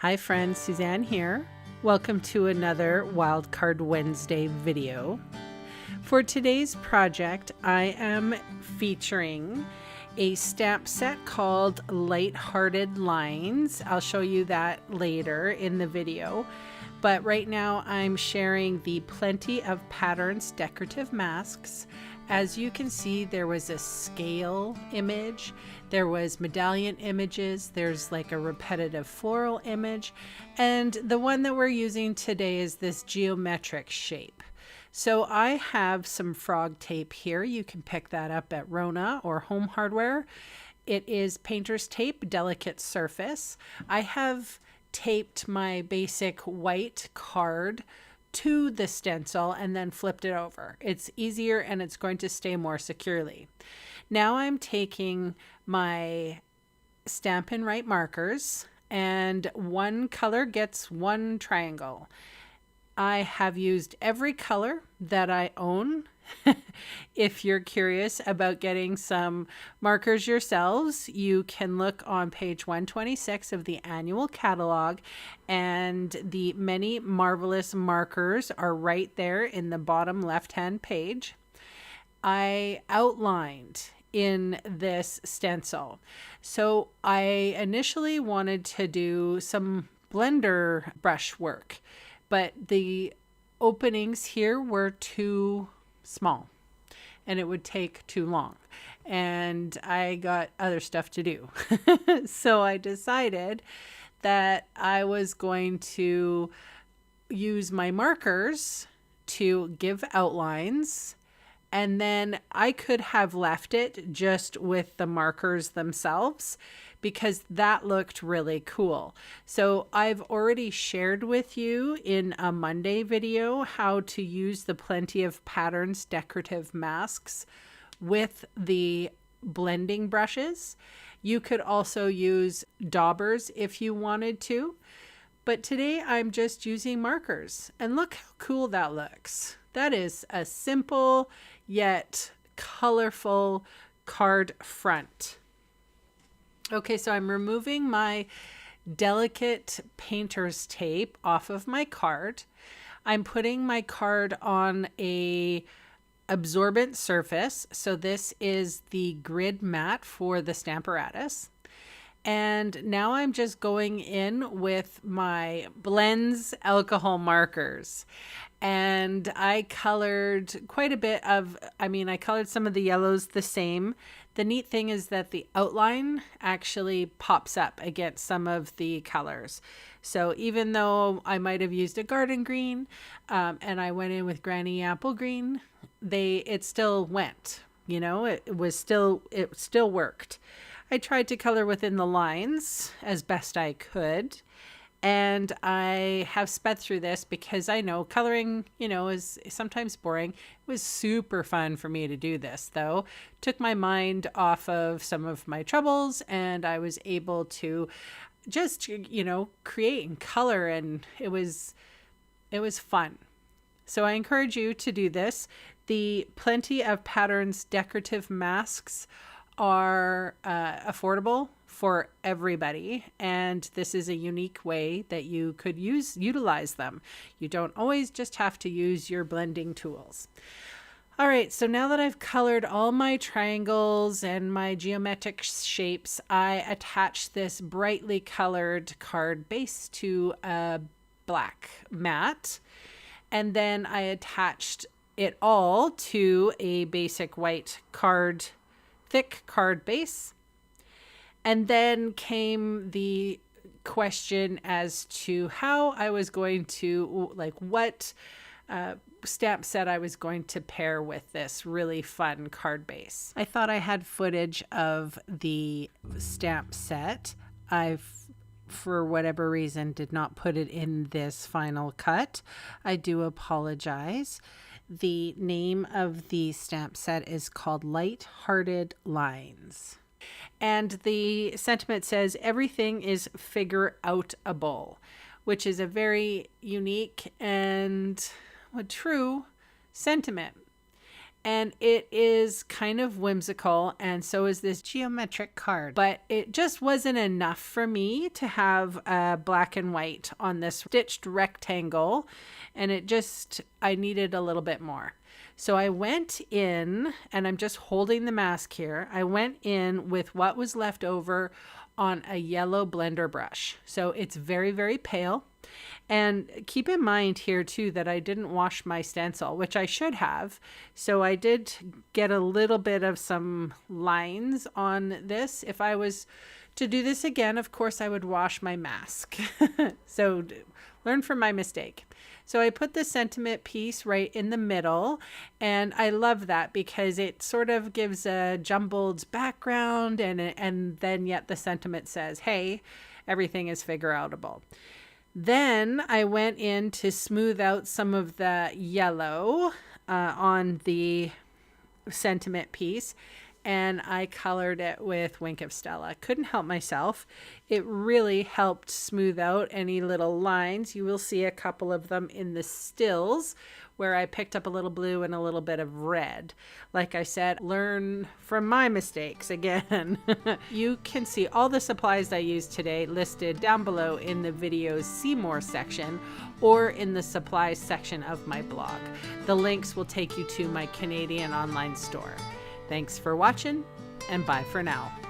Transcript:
Hi friends, Suzanne here. Welcome to another Wildcard Wednesday video. For today's project, I am featuring a stamp set called Lighthearted Lines. I'll show you that later in the video. But right now I'm sharing the Plenty of Patterns decorative masks. As you can see, there was a scale image, there was medallion images, there's like a repetitive floral image, and the one that we're using today is this geometric shape. So I have some frog tape here. You can pick that up at Rona or Home Hardware. It is painter's tape, delicate surface. I have taped my basic white card to the stencil and then flipped it over. It's easier and it's going to stay more securely. Now I'm taking my Stampin' Up markers, and one color gets one triangle. I have used every color that I own. If you're curious about getting some markers yourselves, you can look on page 126 of the annual catalog, and the many marvelous markers are right there in the bottom left-hand page. I outlined in this stencil. So I initially wanted to do some blender brush work, but the openings here were too small and it would take too long, and I got other stuff to do. So I decided that I was going to use my markers to give outlines, and then I could have left it just with the markers themselves because that looked really cool. So I've already shared with you in a Monday video how to use the Plenty of Patterns decorative masks with the blending brushes. You could also use daubers if you wanted to, but today I'm just using markers, and look how cool that looks. That is a simple yet colorful card front. Okay, so I'm removing my delicate painter's tape off of my card. I'm putting my card on a absorbent surface. So this is the grid mat for the Stamparatus. And now I'm just going in with my Blends alcohol markers. And I colored quite a bit of, I colored some of the yellows the same. The neat thing is that the outline actually pops up against some of the colors. So even though I might have used a garden green and I went in with Granny Apple Green, it still went, it still worked. I tried to color within the lines as best I could. And I have sped through this because I know coloring, is sometimes boring. It was super fun for me to do this, though. Took my mind off of some of my troubles, and I was able to just, create and color, and it was fun. So I encourage you to do this. The Plenty of Patterns decorative masks are affordable for everybody, and this is a unique way that you could utilize them. You don't always just have to use your blending tools. All right, so now that I've colored all my triangles and my geometric shapes, I attach this brightly colored card base to a black mat, and then I attached it all to a basic white thick card base. And then came the question as to how I was going to, what stamp set I was going to pair with this really fun card base. I thought I had footage of the stamp set. For whatever reason, did not put it in this final cut. I do apologize. The name of the stamp set is called Lighthearted Lines. And the sentiment says, everything is figure-outable, which is a very unique and true sentiment. and it is kind of whimsical, and so is this geometric card, but it just wasn't enough for me to have a black and white on this stitched rectangle, and I needed a little bit more. So I went in, and I'm just holding the mask here, I went in with what was left over on a yellow blender brush. So it's very, very pale. And keep in mind here too that I didn't wash my stencil, which I should have. So I did get a little bit of some lines on this. If I was to do this again, of course I would wash my mask. So learn from my mistake. So I put the sentiment piece right in the middle, and I love that because it sort of gives a jumbled background, and then yet the sentiment says, hey, everything is figure outable. Then I went in to smooth out some of the yellow on the sentiment piece, and I colored it with Wink of Stella. Couldn't help myself. It really helped smooth out any little lines. You will see a couple of them in the stills where I picked up a little blue and a little bit of red. Like I said, learn from my mistakes again. You can see all the supplies I used today listed down below in the video's See More section or in the supplies section of my blog. The links will take you to my Canadian online store. Thanks for watching, and bye for now.